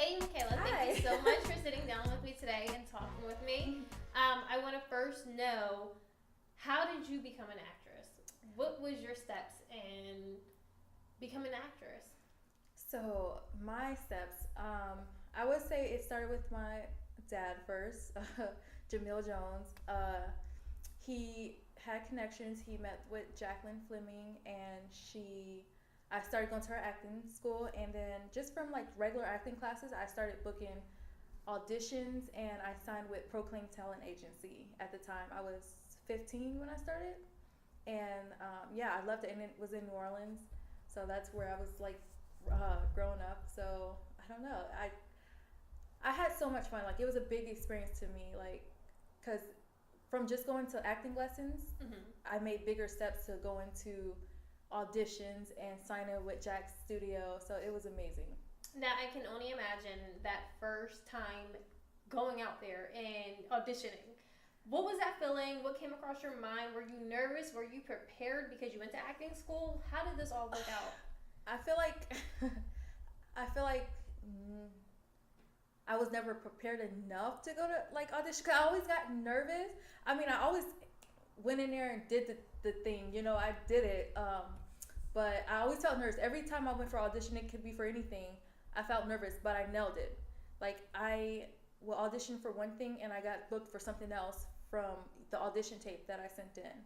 Hey, Michaela, Hi. thank you so much for sitting down with me today and talking with me. I want to first know, how did you become an actress? What was your steps in becoming an actress? So my steps, I would say it started with my dad first, Jamil Jones. He had connections. He met with Jacqueline Fleming, and I started going to her acting school, and then just from like regular acting classes, I started booking auditions, and I signed with Proclaim Talent Agency. At the time, I was 15 when I started, and yeah, I loved it, and it was in New Orleans, so that's where I was like growing up. So I don't know, I had so much fun. Like it was a big experience to me, like because from just going to acting lessons, Mm-hmm. I made bigger steps to going to auditions and signing with Jack's studio. So it was amazing. Now, I can only imagine that first time going out there and auditioning. What was that feeling? What came across your mind? Were you nervous? Were you prepared because you went to acting school? How did this all work out? I feel like I feel like mm, I was never prepared enough to go to like audition. Cause I always got nervous. I mean, I always went in there and did the thing. I did it. But I always felt nervous every time I went for audition. It could be for anything. I felt nervous, but I nailed it. Like I will audition for one thing, and I got booked for something else from the audition tape that I sent in.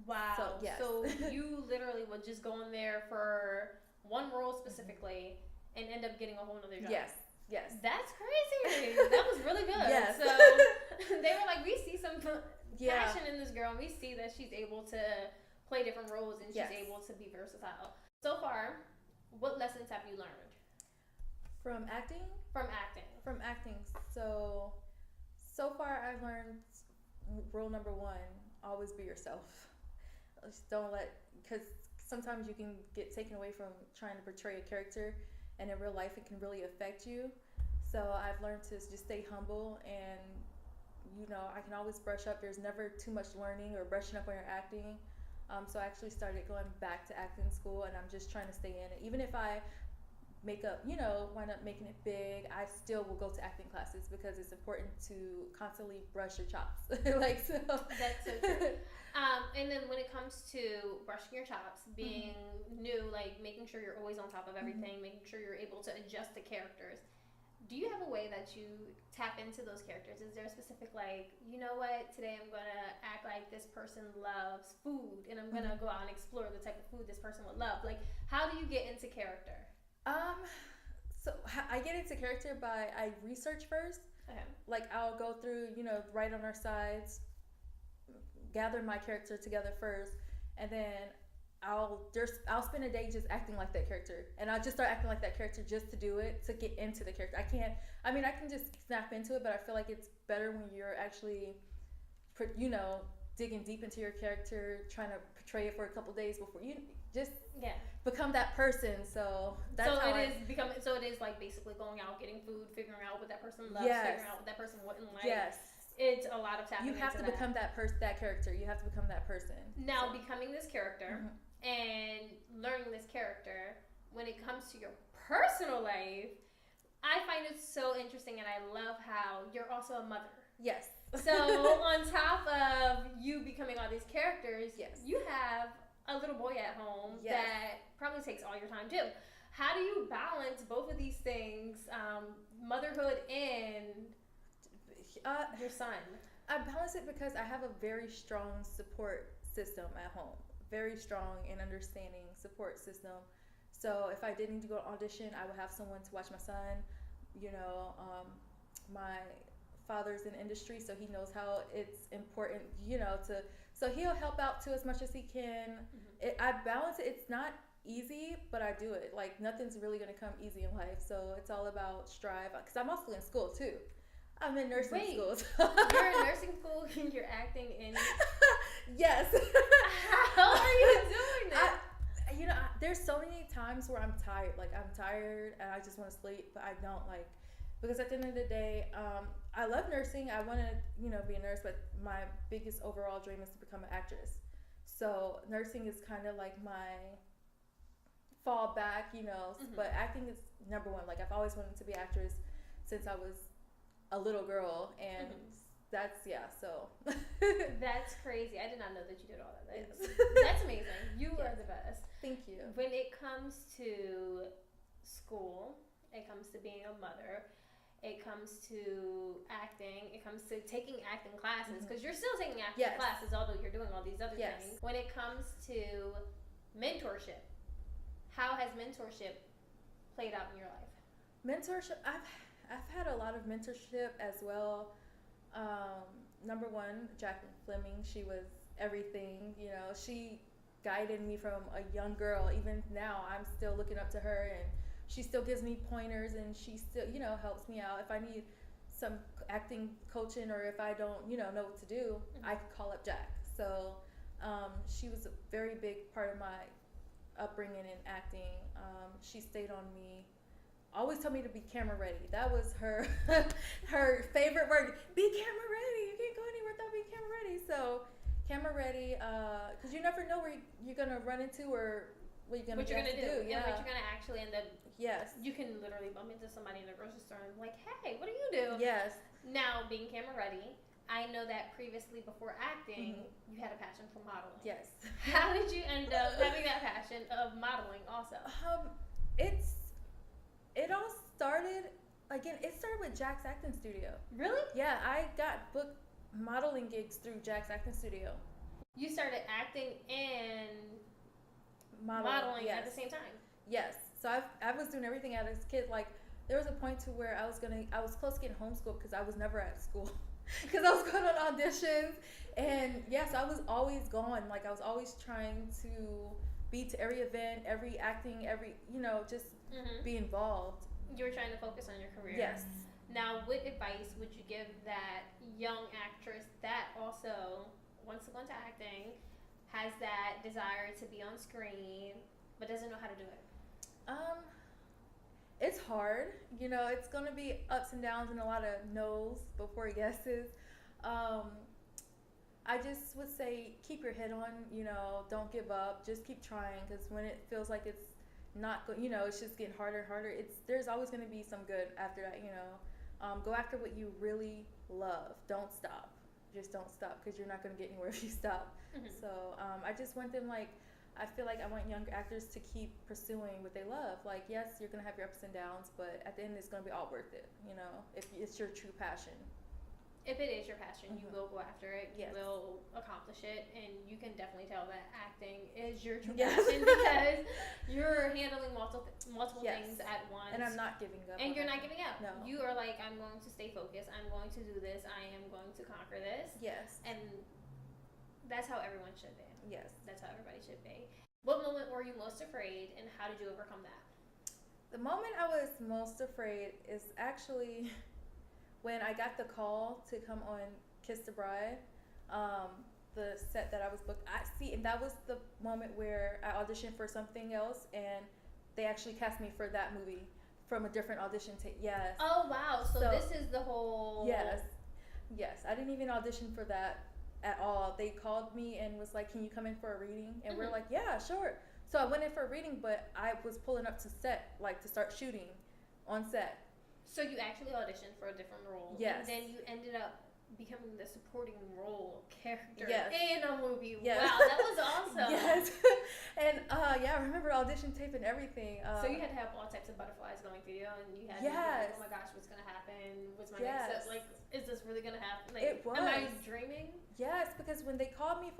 So Wow. yes. So you literally would just go in there for one role specifically and end up getting a whole nother job. Yes. Yes. That's crazy. That was really good. Yes. So they were like, we see some Yeah. passion in this girl, and we see that she's able to play different roles and she's Yes. able to be versatile. So far, what lessons have you learned From acting. from acting? From acting. So far I've learned rule number one: always be yourself. Just don't let because sometimes you can get taken away from trying to portray a character, and in real life it can really affect you. So I've learned to just stay humble, and I can always brush up. There's never too much learning or brushing up on your acting. So I actually started going back to acting school, and I'm just trying to stay in it. Even if I make up, wind up making it big, I still will go to acting classes because it's important to constantly brush your chops. like so. That's so true. And then when it comes to brushing your chops, being new, like making sure you're always on top of everything, making sure you're able to adjust to characters. Do you have a way that you tap into those characters? Is there a specific, like, you know what, today I'm gonna act like this person loves food, and I'm gonna go out and explore the type of food this person would love? Like, how do you get into character? Um, so I get into character by I research first. Okay. Like I'll go through, write on our sides, gather my character together first, and then I'll spend a day just acting like that character, and I'll just start acting like that character just to do it, to get into the character. I can just snap into it, but I feel like it's better when you're actually, digging deep into your character, trying to portray it for a couple days before you just Yeah. become that person. So that's So how it is like basically going out, getting food, figuring out what that person loves, Yes. figuring out what that person wouldn't like. Yes. It's a lot of tapping You have into to become that character. You have to become that person. Now, So, becoming this character mhm. and learning this character, when it comes to your personal life, I find it so interesting, and I love how you're also a mother. Yes. So on top of you becoming all these characters, Yes. you have a little boy at home Yes. that probably takes all your time too. How do you balance both of these things, motherhood and your son? I balance it because I have a very strong support system at home. Very strong and understanding support system. So if I did need to go to audition, I would have someone to watch my son. My father's in industry, so he knows how it's important, so he'll help out too as much as he can. I balance it. It's not easy, but I do it. Like nothing's really gonna come easy in life, so it's all about strive. Because I'm also in school too. I'm in nursing school. You're in nursing school and you're acting in. Yes. How are you doing this? There's so many times where I'm tired. Like I'm tired and I just want to sleep, but I don't because at the end of the day, I love nursing. I want to, be a nurse, but my biggest overall dream is to become an actress. So nursing is kind of like my fallback, But acting is number one. Like I've always wanted to be an actress. since I was a little girl, and that's so. That's crazy. I did not know that you did all that. Yes. That's amazing. You are the best. Thank you. When it comes to school, it comes to being a mother, it comes to acting, it comes to taking acting classes, because you're still taking acting classes, although you're doing all these other things. When it comes to mentorship, how has mentorship played out in your life? Mentorship, I've had a lot of mentorship as well. Number one, Jacqueline Fleming, she was everything. You know, she guided me from a young girl. Even now, I'm still looking up to her, and she still gives me pointers, and she still, helps me out. If I need some acting coaching, or if I don't, know what to do, I can call up Jack. So she was a very big part of my upbringing in acting. She stayed on me. Always told me to be camera ready. That was her her favorite word. Be camera ready. You can't go anywhere without being camera ready. So camera ready, because you never know where you're gonna run into or what you're gonna do. Yeah, what you're gonna actually end up. Yes. You can literally bump into somebody in the grocery store and be like, hey, what do you do? Yes. Now, being camera ready, I know that previously before acting, you had a passion for modeling. Yes. How did you end up having that passion of modeling also? It all started, it started with Jack's Acting Studio. Really? Yeah, I got booked modeling gigs through Jack's Acting Studio. You started acting and modeling at the same time? Yes. So I was doing everything as a kid. Like, there was a point to where I was close to getting homeschooled because I was never at school. Because I was going on auditions. And yes, I was always gone. Like, I was always trying to be to every event, every acting, just be involved. You were trying to focus on your career. Yes. Now, what advice would you give that young actress that also wants to go into acting, has that desire to be on screen, but doesn't know how to do it? It's hard. It's going to be ups and downs and a lot of no's before yeses. I just would say keep your head on, don't give up. Just keep trying, because when it feels like it's not good, it's just getting harder and harder. There's always going to be some good after that, Go after what you really love. Don't stop. Just don't stop, because you're not going to get anywhere if you stop. So I just want them, I feel like I want young actors to keep pursuing what they love. Like, yes, you're going to have your ups and downs, but at the end, it's going to be all worth it, if it's your true passion. If it is your passion, you will go after it. You Yes. will accomplish it, and you can definitely tell that acting is your true Yes. passion because you're handling multiple Yes. things at once. And I'm not giving up. And you're not giving up. No. You are like, I'm going to stay focused. I'm going to do this. I am going to conquer this. Yes. And that's how everyone should be. Yes. That's how everybody should be. What moment were you most afraid, and how did you overcome that? The moment I was most afraid is actually when I got the call to come on Kiss the Bride, the set that I was booked. And that was the moment where I auditioned for something else, and they actually cast me for that movie from a different audition tape. Yes. Oh, wow. So this is the whole... Yes. I didn't even audition for that at all. They called me and was like, can you come in for a reading? And we're like, yeah, sure. So I went in for a reading, but I was pulling up to set, to start shooting on set. So you actually auditioned for a different role. Yes. And then you ended up becoming the supporting role character Yes. in a movie. Yes. Wow, that was awesome. Yes. And I remember audition tape and everything. So you had to have all types of butterflies going through you, and you had to be like, oh my gosh, what's going to happen? What's my next step? Is this really going to happen? It was. Am I dreaming? Yes, because when they called me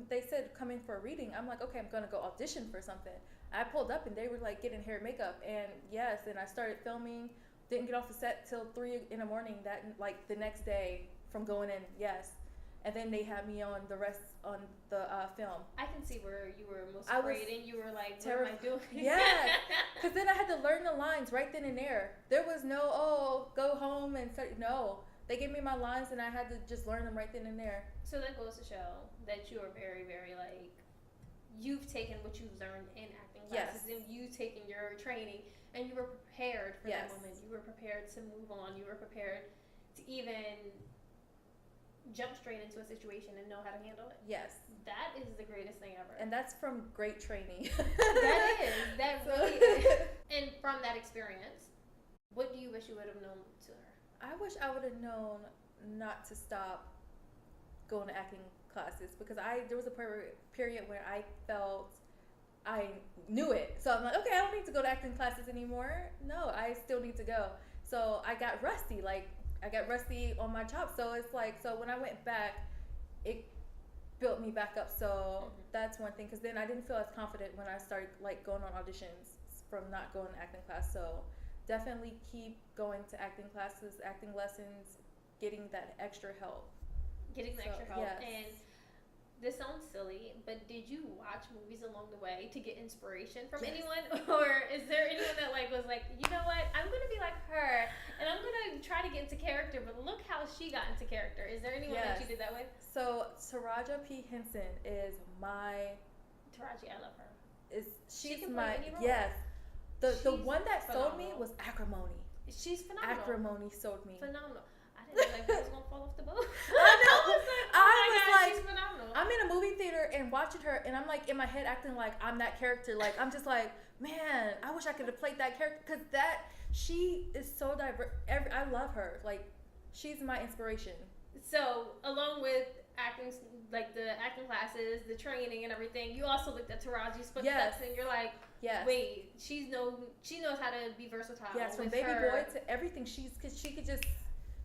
they said come in for a reading, I'm like, okay, I'm going to go audition for something. I pulled up and they were like getting hair and makeup, and yes, and I started filming. Didn't get off the set till 3 in the morning the next day from going in. Yes. And then they had me on the rest on the film. I can see where you were most afraid, and you were like, what am I doing? Yeah. Because then I had to learn the lines right then and there. There was no, go home and study. No. They gave me my lines, and I had to just learn them right then and there. So that goes to show that you are very, very, you've taken what you've learned in acting classes, and you've taken your training, and you were prepared for that moment. You were prepared to move on. You were prepared to even jump straight into a situation and know how to handle it. Yes. That is the greatest thing ever. And that's from great training. That really is. And from that experience, What do you wish you would have known sooner? I wish I would have known not to stop going to acting classes, because there was a period where I felt I knew it. So I'm like, okay, I don't need to go to acting classes anymore. No, I still need to go. So I got rusty. Like, I got rusty on my chops. So it's like, so when I went back, it built me back up. So that's one thing. Because then I didn't feel as confident when I started like going on auditions from not going to acting class. So definitely keep going to acting classes, acting lessons, getting that extra help. Getting the extra help. Yes. And this sounds silly, but did you watch movies along the way to get inspiration from anyone? Or is there anyone that like was like, you know what, I'm gonna be like her and I'm gonna try to get into character, but look how she got into character. Is there anyone that you did that with? So Taraja P. Henson is my Taraji, I love her. She's can my play any role. yes. The one that sold me phenomenal. was Acrimony. She's phenomenal. Acrimony sold me. Phenomenal. I didn't know like I was gonna fall off the boat. I know. I was like, she's phenomenal. I'm in a movie theater and watching her, and I'm like in my head acting like I'm that character. Like I'm just like, man, I wish I could have played that character, because she is so diverse. I love her. Like, she's my inspiration. So along with acting, like the acting classes, the training, and everything, you also looked at Taraji's footsteps, and you're like, wait, she knows how to be versatile. Yes, from Baby Boy to everything, because she could just.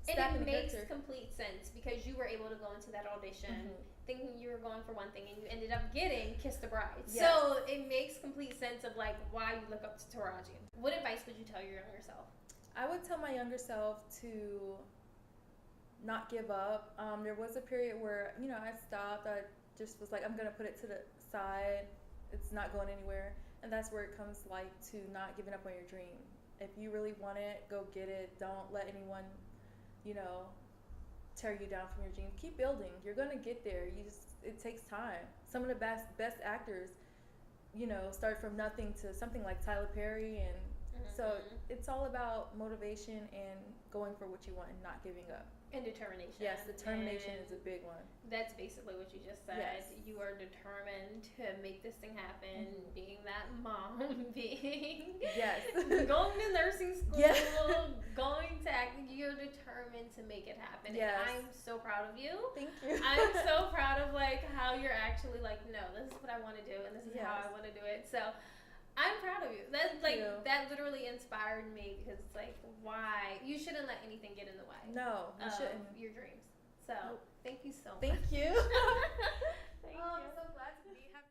And it makes complete sense, because you were able to go into that audition thinking you were going for one thing, and you ended up getting Kiss the Bride. Yes. So it makes complete sense of like why you look up to Taraji. What advice would you tell your younger self? I would tell my younger self to not give up. There was a period where I stopped. I just was like, I'm gonna put it to the side. It's not going anywhere, and that's where it comes like to not giving up on your dream. If you really want it, go get it. Don't let anyone tear you down from your dream. Keep building. You're gonna get there. It takes time. Some of the best actors, start from nothing to something like Tyler Perry, and so it's all about motivation and going for what you want and not giving up. And determination. Yes, determination is a big one. That's basically what you just said. Yes. You are determined to make this thing happen, being that mom, being going to nursing school, going to acting. You're determined to make it happen. Yes. And I'm so proud of you. Thank you. I'm so proud of like how you're actually like, no, this is what I want to do, and this is how I want to do it. So I'm proud of you. That's like that literally inspired me, because it's like, why you shouldn't let anything get in the way. No, you shouldn't. Your dreams. So thank you so much. Thank you. Thank you. I'm so glad to be here.